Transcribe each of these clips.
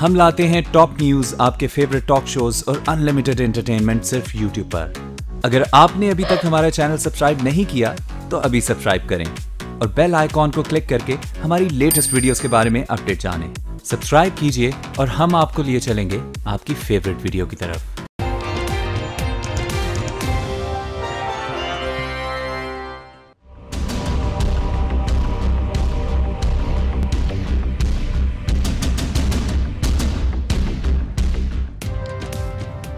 हम लाते हैं top news, आपके फेवरेट टॉक शोज और अनलिमिटेड एंटरटेनमेंट सिर्फ यूट्यूब पर। अगर आपने अभी तक हमारा चैनल सब्सक्राइब नहीं किया तो अभी सब्सक्राइब करें और बेल आइकॉन को क्लिक करके हमारी लेटेस्ट वीडियोस के बारे में अपडेट जानें। सब्सक्राइब कीजिए और हम आपको लिए चलेंगे आपकी फेवरेट वीडियो की तरफ।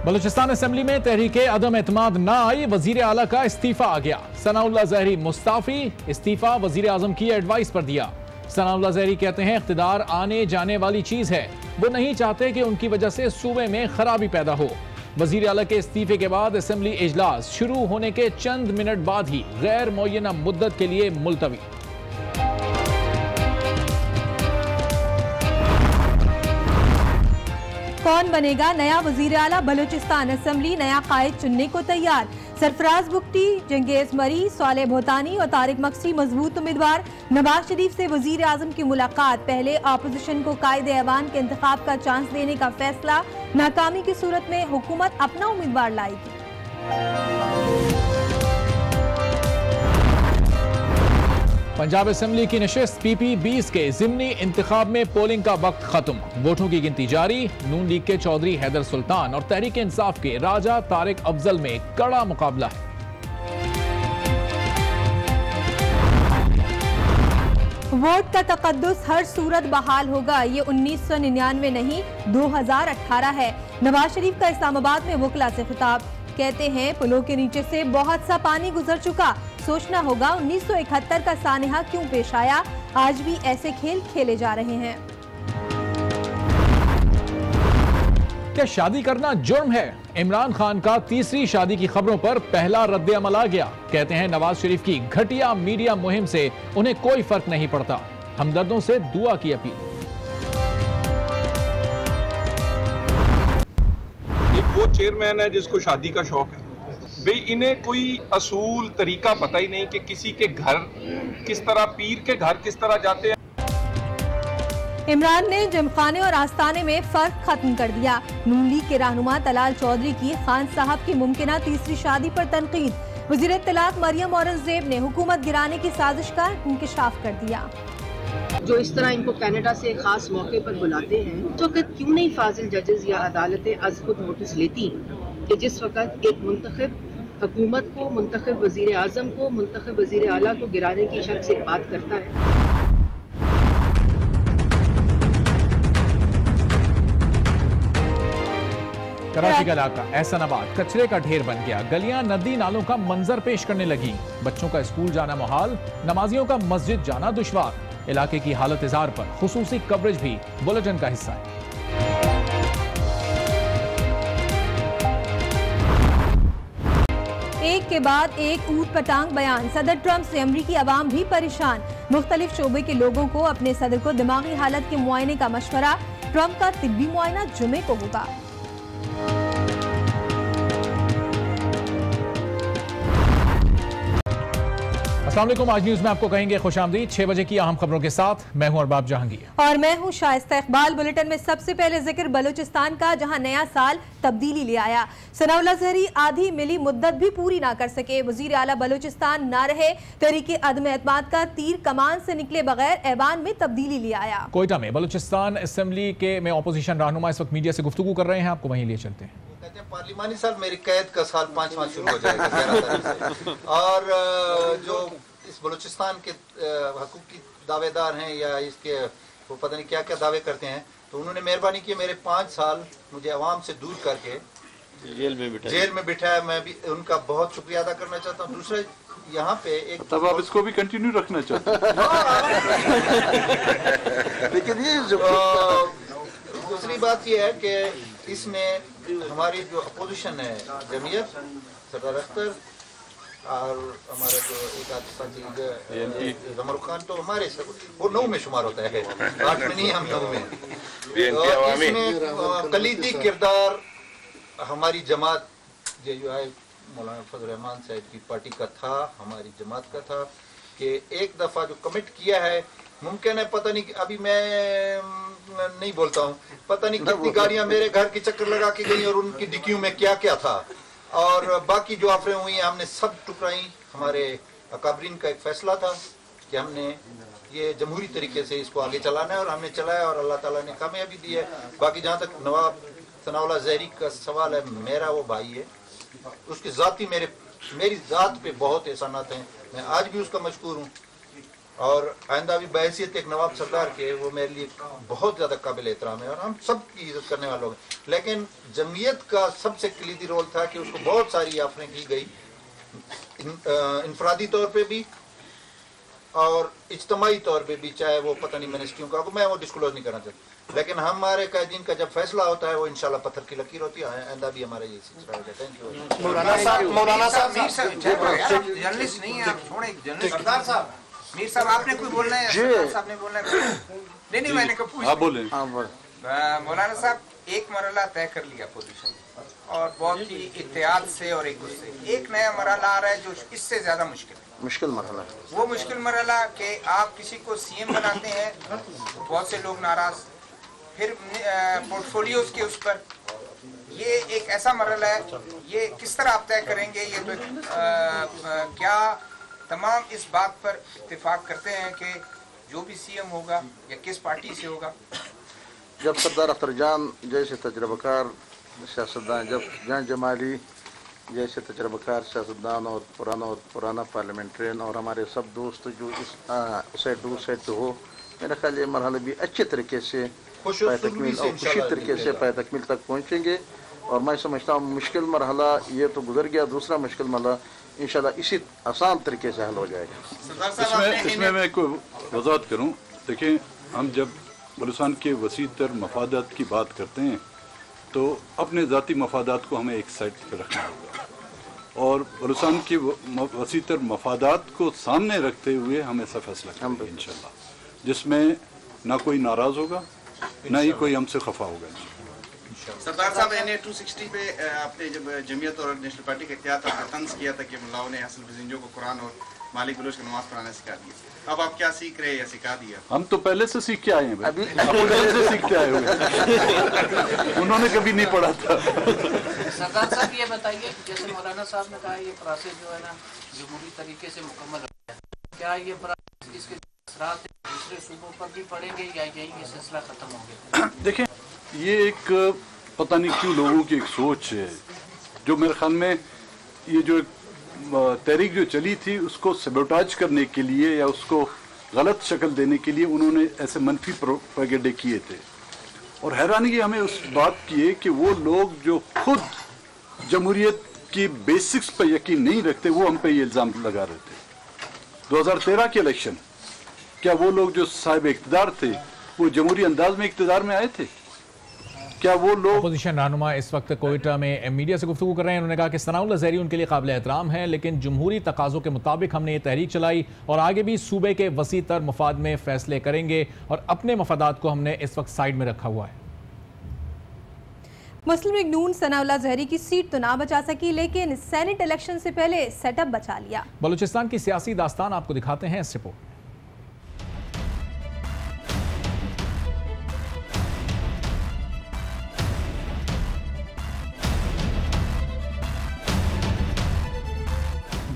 बलूचिस्तान असेंबली में तहरीके अदम एतमाद ना आई, वजीर आला का इस्तीफा आ गया। सनाउल्लाह ज़हरी मुस्ताफी, इस्तीफा वजीर आजम की एडवाइस पर दिया। सनाउल्लाह ज़हरी कहते हैं इख्तिदार आने जाने वाली चीज है, वो नहीं चाहते कि उनकी वजह से सूबे में खराबी पैदा हो। वजीर आला के इस्तीफे के बाद असेंबली इजलास शुरू होने के चंद मिनट बाद ही गैर मुअय्यना मुद्दत के लिए मुलतवी। कौन बनेगा नया वजीर आला? बलूचिस्तान असेंबली नया कायद चुनने को तैयार। सरफराज बुगटी, जंगेज मरी, सालेह भोतानी और तारिक मक्सी मजबूत उम्मीदवार। नवाज शरीफ से वजीर आजम की मुलाकात, पहले अपोजिशन को कायदे ऐवान के इंतखाब का चांस देने का फैसला। नाकामी की सूरत में हुकूमत अपना उम्मीदवार लाएगी। पंजाब असेंबली की नशिस्त PP-20 के ज़िमनी इंतखाब में पोलिंग का वक्त खत्म। वोटों की गिनती जारी। नून लीग के चौधरी हैदर सुल्तान और तहरीक इंसाफ के राजा तारिक अफजल में कड़ा मुकाबला है। वोट का तकद्दुस हर सूरत बहाल होगा। ये 1999 नहीं 2018 है। नवाज शरीफ का इस्लामाबाद में वकला से खिताब, कहते हैं पुलों के नीचे से बहुत सा पानी गुजर चुका, सोचना होगा 1971 का सानहा क्यों पेश आया। आज भी ऐसे खेल खेले जा रहे हैं। क्या शादी करना जुर्म है? इमरान खान का तीसरी शादी की खबरों पर पहला रद्द अमल आ गया। कहते हैं नवाज शरीफ की घटिया मीडिया मुहिम से उन्हें कोई फर्क नहीं पड़ता। हमदर्दों से दुआ की अपील। वो चेयरमैन है जिसको शादी का शौक है, भाई इन्हें कोई असूल तरीका पता ही नहीं कि किसी के घर किस तरह, पीर के घर किस तरह जाते हैं। इमरान ने जिमखाने और आस्ताने में फर्क खत्म कर दिया। नून लीग के रहनुमा तलाल चौधरी की खान साहब की मुमकिना तीसरी शादी पर तनकीद। वज़ीर इत्तलात मरियम औरंगजेब ने हुकूमत गिराने की साजिश का इंकशाफ कर दिया। जो इस तरह इनको कनाडा से खास मौके पर बुलाते हैं, तो क्यों नहीं फाजिल जजेस या अदालतें आज खुद नोटिस लेती कि जिस वक्त एक मुंतखब हुकूमत को, मुंतखब वजीर आजम को, मुंतखब वजीर आला को गिराने की शक से बात करता है। कराची का इलाका एहसनाबाद कचरे का ढेर बन गया। गलियां नदी नालों का मंजर पेश करने लगी। बच्चों का स्कूल जाना मुहाल, नमाजियों का मस्जिद जाना दुश्वार। इलाके की हालत इज़ार पर खुसूसी कवरेज भी बुलेटिन का हिस्सा है। एक के बाद एक ऊट पटांग बयान। सदर ट्रंप से अमरीकी अवाम भी परेशान। मुख्तलिफ शोबे के लोगों को अपने सदर को दिमागी हालत के मुआयने का मशवरा। ट्रंप का तिब्बी मुआयना जुमे को होगा। अस्सलाम वालेकुम। आज न्यूज में आपको कहेंगे खुशामदीद। 6 बजे की अहम खबरों के साथ मैं हूं अरबाब जहांगीर और मैं हूं शाइस्ता इकबाल। बुलेटिन में सबसे पहले जिक्र बलूचिस्तान का, जहां नया साल तब्दीली ले आया। सनाउल्लाह ज़हरी आधी मिली मुद्दत भी पूरी ना कर सके, वजीर आला बलूचिस्तान ना रहे। तहरीके अदम एतमाद का तीर कमान से निकले बगैर ऐवान में तब्दीली ले आया। कोयटा में बलूचिस्तान असेंबली के में अपोजिशन रहनुमा इस वक्त मीडिया से गुफ्तगू कर रहे हैं। आपको वहीं लिए चलते हैं। पार्लिमानी साल मेरी कैद का साल 5वां शुरू हो जाएगा 11 तारीख से। और जो इस बलूचिस्तान के हकूक की दावेदार हैं या इसके वो पता नहीं क्या क्या दावे करते हैं, तो उन्होंने मेहरबानी की मेरे 5 साल मुझे अवाम से दूर करके जेल में बिठाया। मैं भी उनका बहुत शुक्रिया अदा करना चाहता हूँ। दूसरा यहाँ पे एक तब आप इसको भी कंटिन्यू रखना चाहते हैं। लेकिन ये दूसरी बात ये है कि इसमें हमारी जो अपोजिशन है, जमीयत, सरदार अख्तर और हमारा जो एक आध साथी जमर खान, तो हमारे वो 9 में शुमार होता है, 8 में नहीं, हम 9 में। तो इसमें कलीदी किरदार हमारी जमात जो है मौलाना फजल रहमान साहब की पार्टी का था, हमारी जमात का था कि एक दफ़ा जो कमिट किया है मुमकिन है, पता नहीं, अभी मैं नहीं बोलता हूँ, पता नहीं कितनी गाड़ियां मेरे घर की चक्कर लगा के गई और उनकी डिक्कियों में क्या क्या था, और बाकी जो अफरें हुई हैं हमने सब टुकराई। हमारे अकाबरीन का एक फैसला था कि हमने ये जमहूरी तरीके से इसको आगे चलाना है और हमने चलाया और अल्लाह ताला ने कामयाबी दी है। बाकी जहाँ तक नवाब सनाउल्लाह ज़हरी का सवाल है, मेरा वो भाई है, उसकी ज़ाती मेरी ज़ात पे बहुत एहसानात हैं, मैं आज भी उसका मशकूर हूँ और आइंदा भी बहैसियत एक नवाब सरदार के वो मेरे लिए बहुत ज़्यादा काबिल एहतराम है और हम सब की इज्जत करने वाले लोग हैं। लेकिन जमयत का सबसे कलीदी रोल था कि उसको बहुत सारी ऑफरें की गई, इनफरादी तौर पे भी और इज्तमाही तौर पे भी, चाहे वो पता नहीं मिनिस्ट्रियों का, मैं वो डिस्क्लोज नहीं करना चाहता, लेकिन हमारे कैदीन का जब फैसला होता है वो इंशाल्लाह पत्थर की लकीर होती है। आइंदा भी हमारा ये सिलसिला होगा। Thank you. मौलाना साहब जर्नलिस्ट नहीं है, आप छोड़े जर्नलिस्ट। सरदार साहब, मीर साहब आपने कोई बोलना है? सरदार साहब ने बोलना है? नहीं मैंने कब पूछा। मौलाना साहब, एक मरला तय कर लिया पोजीशन और बहुत ही इत्तेहाद से और एक दूसरे, एक नया मरला आ रहा है जो इससे ज्यादा मुश्किल मरला, वो मुश्किल मरला कि आप किसी को सीएम बनाते हैं, बहुत से लोग नाराज, फिर पोर्टफोलियोज के उस पर, ये एक ऐसा मरला है, ये किस तरह आप तय करेंगे? ये तो क्या तमाम इस बात पर इत्तेफाक करते हैं कि जो भी सीएम होगा या किस पार्टी से होगा? जब सरदार अख्तर जान जैसे तजर्बाकार सियासतदान, जब जान जमाली जैसे तजर्बाकार सियासतदान और पुराना पार्लियामेंट्रियन और हमारे सब दोस्त जो इस सेट हो, मेरा ख्याल ये मरहला भी अच्छे तरीके से पाए तकमील और खुशी तरीके से पाए तकमील तक पहुँचेंगे। और मैं समझता हूँ मुश्किल मरहला ये तो गुजर गया, दूसरा मुश्किल मरहला इंशाल्लाह इसी आसान तरीके से हल हो जाएगा। इसमें मैं कोई वजाहत करूँ, देखिए हम जब बलूचिस्तान के वसी तर मफादात की बात करते हैं तो अपने ज़ाती मफादात को हमें एक साइड पर रखना होगा और बलूचिस्तान के वसी तर मफादात को सामने रखते हुए हमें ऐसा फैसला करेंगे इंशाल्लाह, जिसमें ना कोई नाराज़ होगा ना ही कोई हमसे खफा होगा। सरदार साहब, NA 260 पे आपने जब जमीयत और नेशनल पार्टी का इत्तेहाद था, तंज किया था कि मुल्लाओं ने हसन बजिंजों को कुरान और मालिक बलोच को नमाज पढ़ाना सिखा दिया, अब आप क्या सीख रहे हैं या सिखा दिया? हम तो पहले से सीख के आए हैं, अभी से सीख के आए हुए उन्होंने कभी नहीं पढ़ा था। सरदार साहब ये बताइए, जैसे मौलाना साहब ने कहा ये प्रोसेस जो है ना जमहूरी तरीके से मुकम्मल हो गया, क्या ये प्रोसेस इसके असरात दूसरे सूबों पर भी पड़ेंगे या यही ये सिलसिला खत्म हो गया? देखें, ये एक पता नहीं क्यों लोगों की एक सोच है जो मेरे ख्याल में ये जो तहरीक जो चली थी उसको सबोटाज करने के लिए या उसको गलत शक्ल देने के लिए उन्होंने ऐसे मनफी प्रोपेगेंडे किए थे। और हैरानगी हमें उस बात की है कि वो लोग जो खुद जमहूरियत की बेसिक्स पर यकीन नहीं रखते वो हम पे ये इल्ज़ाम लगा रहे थे। 2013 के इलेक्शन, क्या वो लोग जो साहिब इक़्तिदार थे वो जमहूरी अंदाज में इक़्तिदार में आए थे? क्या वो लोग? अपोजिशन रहनुमा इस वक्त कोयटा में मीडिया से गुफ्तगू कर रहे हैं। उन्होंने कहा कि सनाउल्लाह ज़हरी उनके लिए काबिल एहतराम है, लेकिन जमहूरी तकाज़ों के मुताबिक हमने ये तहरीक चलाई और आगे भी सूबे के वसी तर मफाद में फैसले करेंगे और अपने मफादात को हमने इस वक्त साइड में रखा हुआ है। मुस्लिम लीग नून सनाउल्लाह ज़हरी की सीट तो ना बचा सकी, लेकिन सेनेट इलेक्शन से पहले सेटअप बचा लिया। बलूचिस्तान की सियासी दास्तान आपको दिखाते हैं इस रिपोर्ट।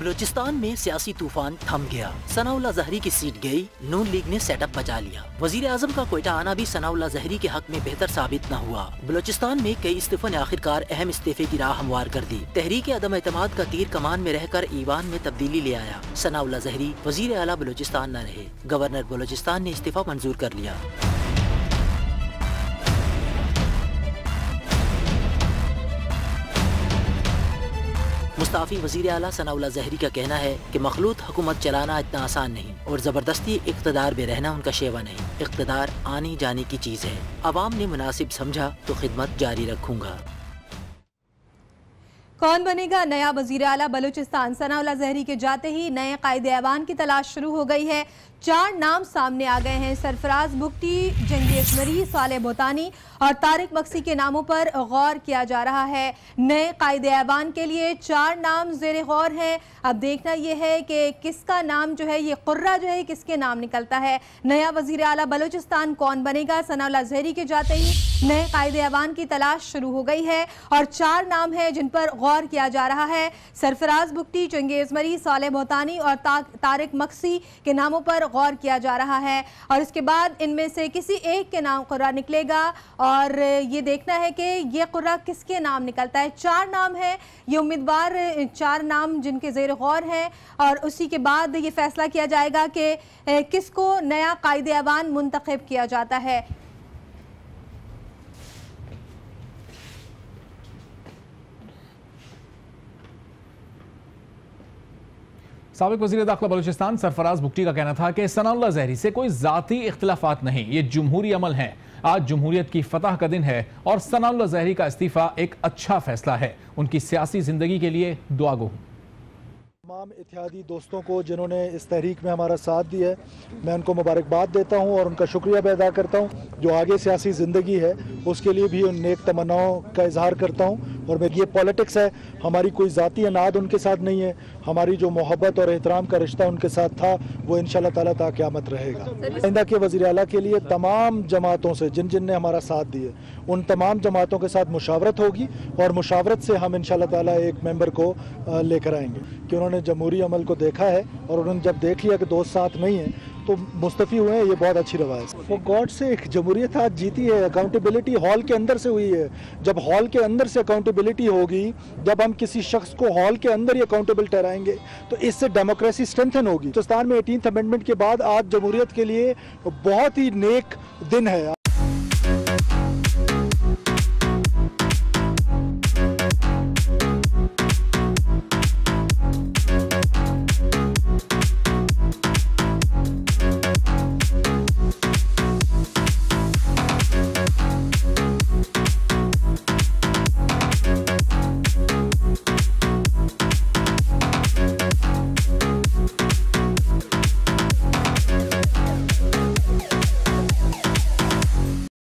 बलूचिस्तान में सियासी तूफान थम गया। सनाउल्लाह ज़हरी की सीट गई, नून लीग ने सेटअप बचा लिया। वजीर आजम का कोयटा आना भी सनाउल्लाह ज़हरी के हक में बेहतर साबित न हुआ। बलूचिस्तान में कई इस्तीफों ने आखिरकार अहम इस्तीफे की राह हमवार कर दी। तहरीक अदम एतमाद का तीर कमान में रहकर ईवान में तब्दीली ले आया। सनाउल्लाह ज़हरी वजीर आला बलूचिस्तान न रहे। गवर्नर बलूचिस्तान ने इस्तीफा मंजूर कर लिया। मुस्ताफी वज़ीर आला सनाउल्लाह ज़हरी का कहना है कि मखलूत हुकूमत चलाना इतना आसान नहीं और ज़बरदस्ती इक़्तिदार में रहना उनका शेवा नहीं। इक़्तिदार आने जाने की चीज़ है। अवाम ने मुनासिब समझा तो खिदमत जारी रखूंगा। कौन बनेगा नया वज़ीर आला बलूचिस्तान? सनाउल्लाह ज़हरी के जाते ही नए कायदे ऐवान की तलाश शुरू हो गई है। 4 नाम सामने आ गए हैं। सरफराज बुगटी, जंगेज़ मरी, सालेह भूतानी और तारिक मक्सी के नामों पर गौर किया जा रहा है। नए कायदे ऐवान के लिए 4 नाम जेर गौर हैं। अब देखना यह है कि किसका नाम जो है, ये कुर्रा जो है किसके नाम निकलता है। नया वजीर आला बलूचिस्तान कौन बनेगा? सनाउल्लाह ज़हरी के जाते ही नए कायदे ऐवान की तलाश शुरू हो गई है और 4 नाम हैं जिन पर गौर किया जा रहा है। सरफराज बुगटी, चंगेज़ मरी, सालेह बोहतानी और तारिक मक्सी के नामों पर गौर किया जा रहा है और इसके बाद इनमें से किसी एक के नाम कुर्रा निकलेगा और ये देखना है कि ये कुर्रा किसके नाम निकलता है। 4 नाम है ये उम्मीदवार, 4 नाम जिनके ज़ेर गौर हैं और उसी के बाद ये फैसला किया जाएगा कि किसको नया कायदे ऐवान मुंतखब किया जाता है। साबिक वज़ीर दाखिला बलूचिस्तान सरफराज बुगटी का कहना था कि सनाउल्लाह ज़हरी से कोई ज़ाती इख्तिलाफात नहीं, ये जमहूरी अमल है। आज जमहूरियत की फतह का दिन है और सनाउल्लाह ज़हरी का इस्तीफ़ा एक अच्छा फैसला है। उनकी सियासी ज़िंदगी के लिए दुआ गो हूँ। तमाम इत्तेहादी दोस्तों को जिन्होंने इस तहरीक में हमारा साथ दिया है, मैं उनको मुबारकबाद देता हूँ और उनका शुक्रिया भी अदा करता हूँ। जो आगे सियासी ज़िंदगी है उसके लिए भी उन नेक तमन्नाओं का इजहार करता हूँ। और ये पॉलिटिक्स है, हमारी कोई ज़ाती अनाद उनके साथ नहीं है। हमारी जो मोहब्बत और एहतराम का रिश्ता उनके साथ था वो इंशाअल्लाह ताला ता क़यामत रहेगा। आइंदा के वज़ीर आला के लिए तमाम जमातों से जिन जिन ने हमारा साथ दिए उन तमाम जमातों के साथ मुशावरत होगी और मुशावरत से हम इंशाअल्लाह ताला एक मेंबर को लेकर आएंगे कि उन्होंने जमहूरी अमल को देखा है और उन्होंने जब देख लिया कि दोस्त साथ नहीं है तो मुस्तफ़ी हुए हैं। ये बहुत अच्छी रवायत है। वो गॉड से एक जमहूरियत आज जीती है। अकाउंटेबिलिटी हॉल के अंदर से हुई है। जब हॉल के अंदर से अकाउंटेबिलिटी होगी, जब हम किसी शख्स को हॉल के अंदर ही अकाउंटेबल ठहराएंगे तो इससे डेमोक्रेसी स्ट्रेंथन होगी। पाकिस्तान में 18th अमेंडमेंट के बाद आज जमहूरियत के लिए बहुत ही नेक दिन है।